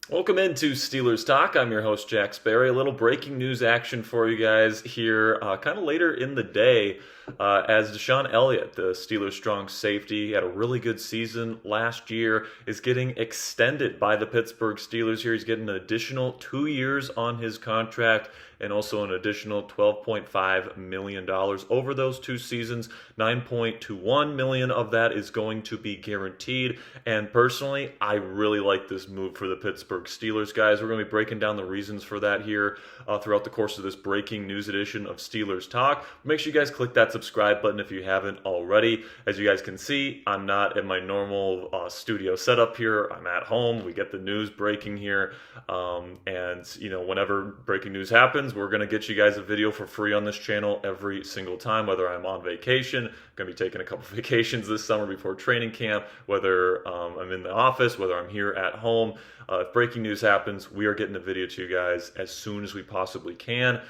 Welcome into Steelers Talk. I'm your host, Jack Sperry. A little breaking news action for you guys here, kind of later in the day, as DeShon Elliott, the Steelers' strong safety, had a really good season last year, is getting extended by the Pittsburgh Steelers here. He's getting an additional 2 years on his contract and also an additional $12.5 million over those 2 seasons. $9.21 million of that is going to be guaranteed. And personally, I really like this move for the Pittsburgh Steelers, guys. We're going to be breaking down the reasons for that here throughout the course of this breaking news edition of Steelers Talk. Make sure you guys click that subscribe button if you haven't already. As you guys can see, I'm not in my normal studio setup here. I'm at home. We get the news breaking here. And, whenever breaking news happens, we're going to get you guys a video for free on this channel every single time, whether I'm on vacation, going to be taking a couple vacations this summer before training camp, whether I'm in the office, whether I'm here at home. If breaking news happens, we are getting a video to you guys as soon as we possibly can.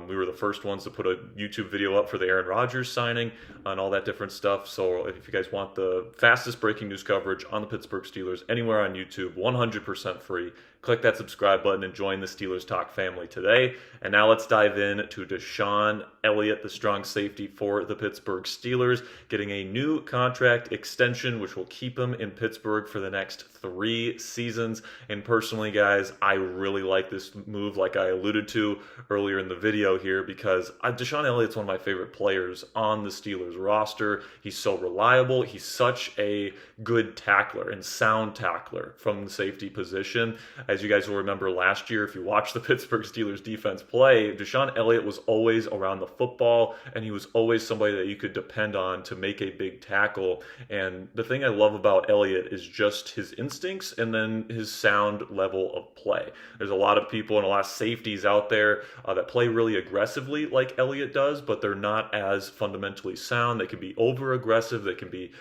We were the first ones to put a YouTube video up for the Aaron Rodgers signing and all that different stuff. So if you guys want the fastest breaking news coverage on the Pittsburgh Steelers anywhere on YouTube, 100% free, click that subscribe button and join the Steelers Talk family today. And now let's dive in to DeShon Elliott, the strong safety for the Pittsburgh Steelers, getting a new contract extension, which will keep him in Pittsburgh for the next 3 seasons. And personally, guys, I really like this move, like I alluded to earlier in the video here, because DeShon Elliott's one of my favorite players on the Steelers roster. He's so reliable. He's such a good tackler and sound tackler from the safety position. As you guys will remember last year, if you watched the Pittsburgh Steelers defense play, DeShon Elliott was always around the football, and he was always somebody that you could depend on to make a big tackle. And the thing I love about Elliott is just his instincts and then his sound level of play. There's a lot of people and a lot of safeties out there that play really aggressively like Elliott does, but they're not as fundamentally sound. They can be over aggressive. They can be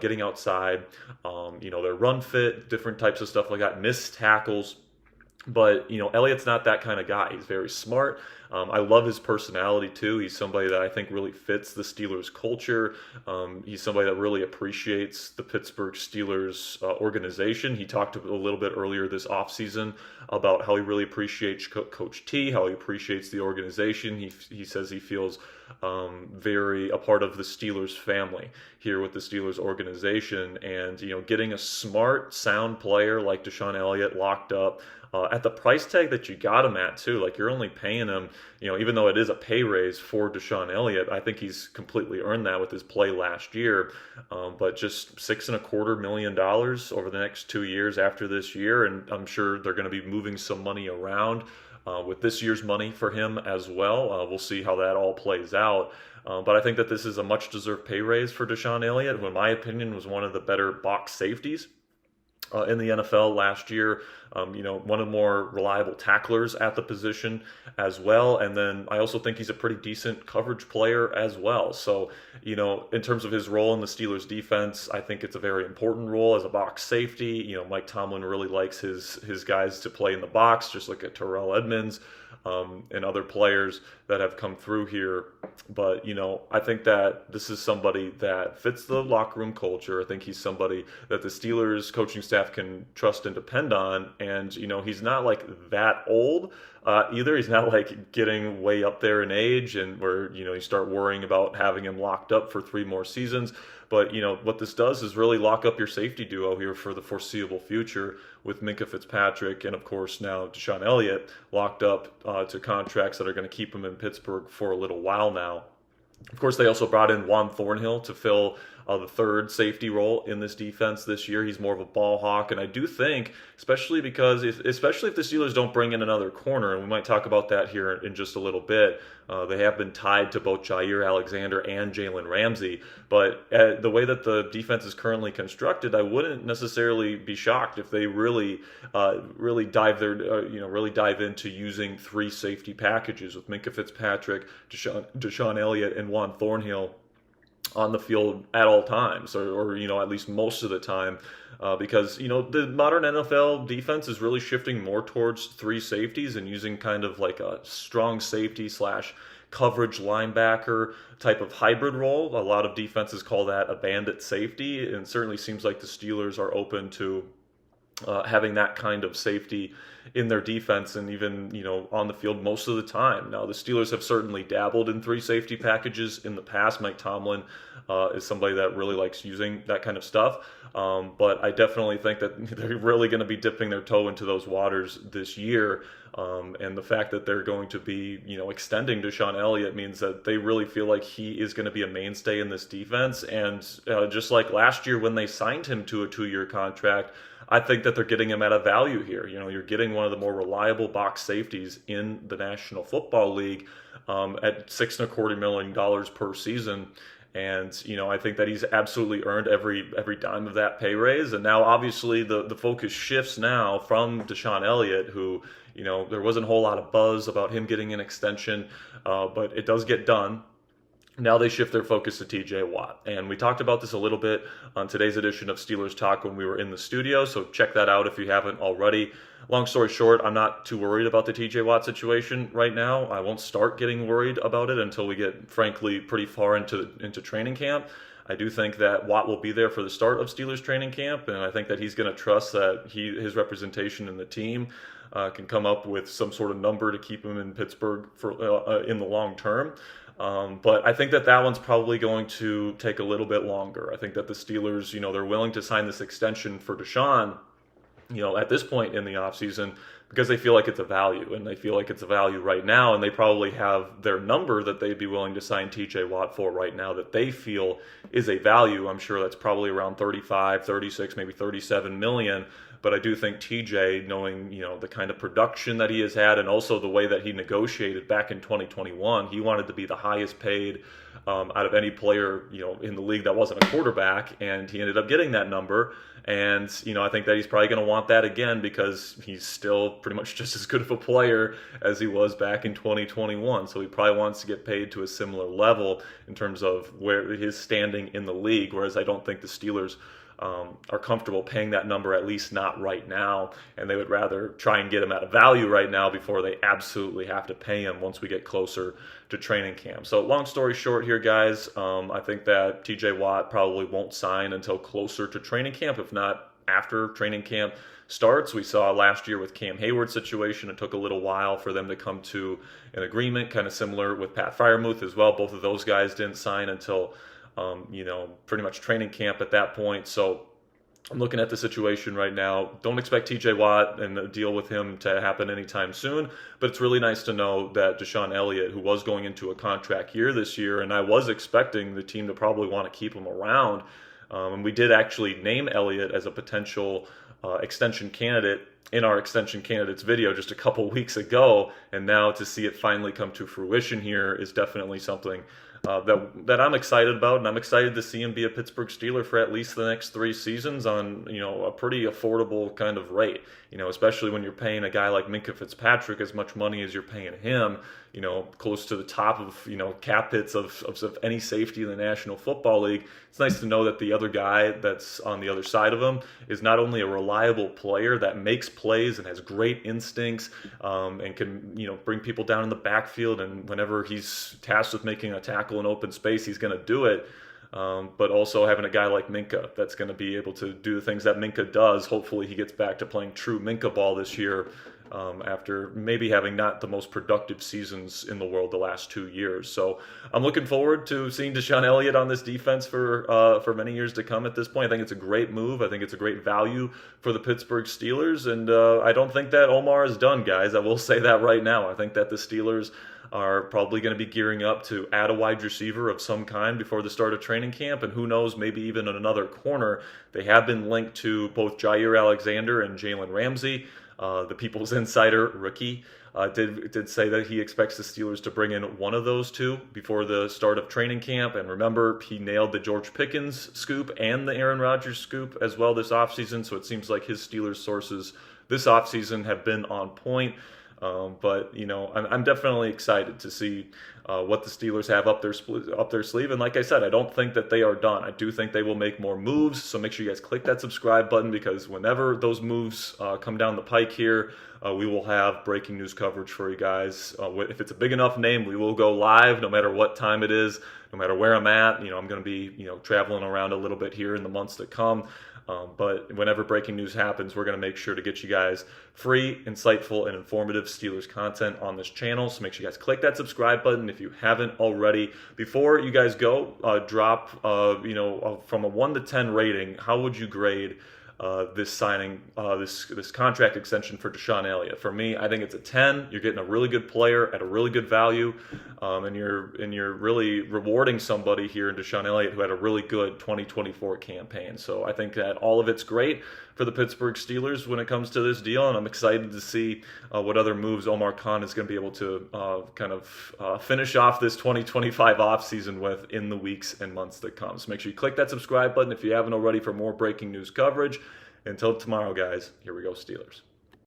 getting outside. They're run fit, different types of stuff like that, missed tackles. But, Elliott's not that kind of guy. He's very smart. I love his personality, too. He's somebody that I think really fits the Steelers culture. He's somebody that really appreciates the Pittsburgh Steelers organization. He talked a little bit earlier this offseason about how he really appreciates Coach T, how he appreciates the organization. He says he feels very a part of the Steelers family here with the Steelers organization. And, getting a smart, sound player like DeShon Elliott locked up at the price tag that you got him at, too. Like, you're only paying him, even though it is a pay raise for DeShon Elliott, I think he's completely earned that with his play last year. But just $6.25 million over the next 2 years after this year, and I'm sure they're going to be moving some money around with this year's money for him as well. We'll see how that all plays out. But I think that this is a much-deserved pay raise for DeShon Elliott, who in my opinion was one of the better box safeties in the NFL last year. One of the more reliable tacklers at the position as well. And then I also think he's a pretty decent coverage player as well. So, in terms of his role in the Steelers defense, I think it's a very important role as a box safety. Mike Tomlin really likes his guys to play in the box, just like at Terrell Edmonds and other players that have come through here. But, I think that this is somebody that fits the locker room culture. I think he's somebody that the Steelers coaching staff can trust and depend on. And, he's not like that old either. He's not like getting way up there in age and where, you start worrying about having him locked up for 3 more seasons. But, what this does is really lock up your safety duo here for the foreseeable future with Minkah Fitzpatrick and, of course, now DeShon Elliott locked up to contracts that are going to keep him in Pittsburgh for a little while now. Of course, they also brought in Juan Thornhill to fill the third safety role in this defense this year. He's more of a ball hawk, and I do think, especially if the Steelers don't bring in another corner, and we might talk about that here in just a little bit, they have been tied to both Jair Alexander and Jalen Ramsey, but the way that the defense is currently constructed, I wouldn't necessarily be shocked if they really dive into using 3 safety packages with Minkah Fitzpatrick, DeShon Elliott, and Juan Thornhill on the field at all times, or at least most of the time, because the modern NFL defense is really shifting more towards 3 safeties and using kind of like a strong safety / coverage linebacker type of hybrid role. A lot of defenses call that a bandit safety, and it certainly seems like the Steelers are open to having that kind of safety in their defense and even, on the field most of the time. Now, the Steelers have certainly dabbled in 3 safety packages in the past. Mike Tomlin is somebody that really likes using that kind of stuff. But I definitely think that they're really going to be dipping their toe into those waters this year. And the fact that they're going to be, extending DeShon Elliott means that they really feel like he is going to be a mainstay in this defense. And just like last year when they signed him to a 2-year contract, I think that they're getting him at a value here. You're getting one of the more reliable box safeties in the National Football League at $6.25 million per season. And, I think that he's absolutely earned every dime of that pay raise. And now, obviously, the focus shifts now from DeShon Elliott, who, there wasn't a whole lot of buzz about him getting an extension, but it does get done. Now they shift their focus to TJ Watt. And we talked about this a little bit on today's edition of Steelers Talk when we were in the studio, so check that out if you haven't already. Long story short, I'm not too worried about the TJ Watt situation right now. I won't start getting worried about it until we get, frankly, pretty far into training camp. I do think that Watt will be there for the start of Steelers training camp, and I think that he's going to trust that his representation in the team can come up with some sort of number to keep him in Pittsburgh for in the long term. But I think that one's probably going to take a little bit longer. I think that the Steelers, they're willing to sign this extension for DeShon, at this point in the offseason because they feel like it's a value, and they feel like it's a value right now, and they probably have their number that they'd be willing to sign TJ Watt for right now that they feel is a value. I'm sure that's probably around 35, 36, maybe 37 million. But I do think TJ, knowing, the kind of production that he has had and also the way that he negotiated back in 2021, he wanted to be the highest paid out of any player, in the league that wasn't a quarterback, and he ended up getting that number. And, I think that he's probably going to want that again because he's still pretty much just as good of a player as he was back in 2021. So he probably wants to get paid to a similar level in terms of where his standing in the league, whereas I don't think the Steelers are comfortable paying that number, at least not right now, and they would rather try and get him at a value right now before they absolutely have to pay him once we get closer to training camp. So long story short here, guys, I think that TJ Watt probably won't sign until closer to training camp, if not after training camp starts. We saw last year with Cam Hayward's situation, it took a little while for them to come to an agreement, kind of similar with Pat Freiermuth as well. Both of those guys didn't sign until pretty much training camp at that point. So I'm looking at the situation right now. Don't expect TJ Watt and the deal with him to happen anytime soon, but it's really nice to know that DeShon Elliott, who was going into a contract year this year, and I was expecting the team to probably want to keep him around, and we did actually name Elliott as a potential extension candidate in our extension candidates video just a couple weeks ago, and now to see it finally come to fruition here is definitely something that I'm excited about, and I'm excited to see him be a Pittsburgh Steeler for at least the next 3 seasons on, a pretty affordable kind of rate, especially when you're paying a guy like Minkah Fitzpatrick as much money as you're paying him, close to the top of, cap hits of any safety in the National Football League. It's nice to know that the other guy that's on the other side of him is not only a reliable player that makes plays and has great instincts and can, bring people down in the backfield, and whenever he's tasked with making a tackle in open space, he's going to do it. But also having a guy like Minkah that's going to be able to do the things that Minkah does. Hopefully he gets back to playing true Minkah ball this year after maybe having not the most productive seasons in the world the last 2 years. So I'm looking forward to seeing DeShon Elliott on this defense for many years to come at this point. I think it's a great move. I think it's a great value for the Pittsburgh Steelers. And I don't think that Omar is done, guys. I will say that right now. I think that the Steelers are probably going to be gearing up to add a wide receiver of some kind before the start of training camp, and who knows, maybe even another corner. They have been linked to both Jair Alexander and Jalen Ramsey. The People's Insider, Rookie, did say that he expects the Steelers to bring in one of those two before the start of training camp. And remember, he nailed the George Pickens scoop and the Aaron Rodgers scoop as well this offseason, so it seems like his Steelers sources this offseason have been on point. But I'm definitely excited to see what the Steelers have up their sleeve. And like I said, I don't think that they are done. I do think they will make more moves. So make sure you guys click that subscribe button, because whenever those moves come down the pike here, we will have breaking news coverage for you guys. If it's a big enough name, we will go live no matter what time it is, no matter where I'm at. I'm going to be traveling around a little bit here in the months to come. But whenever breaking news happens, we're going to make sure to get you guys free, insightful, and informative Steelers content on this channel. So make sure you guys click that subscribe button if you haven't already. Before you guys go, drop from a 1 to 10 rating, how would you grade this signing, this contract extension for DeShon Elliott? For me, I think it's a 10. You're getting a really good player at a really good value, and you're really rewarding somebody here in DeShon Elliott who had a really good 2024 campaign. So I think that all of it's great for the Pittsburgh Steelers when it comes to this deal, and I'm excited to see what other moves Omar Khan is going to be able to finish off this 2025 offseason with in the weeks and months to come. So make sure you click that subscribe button if you haven't already for more breaking news coverage. Until tomorrow, guys, here we go, Steelers.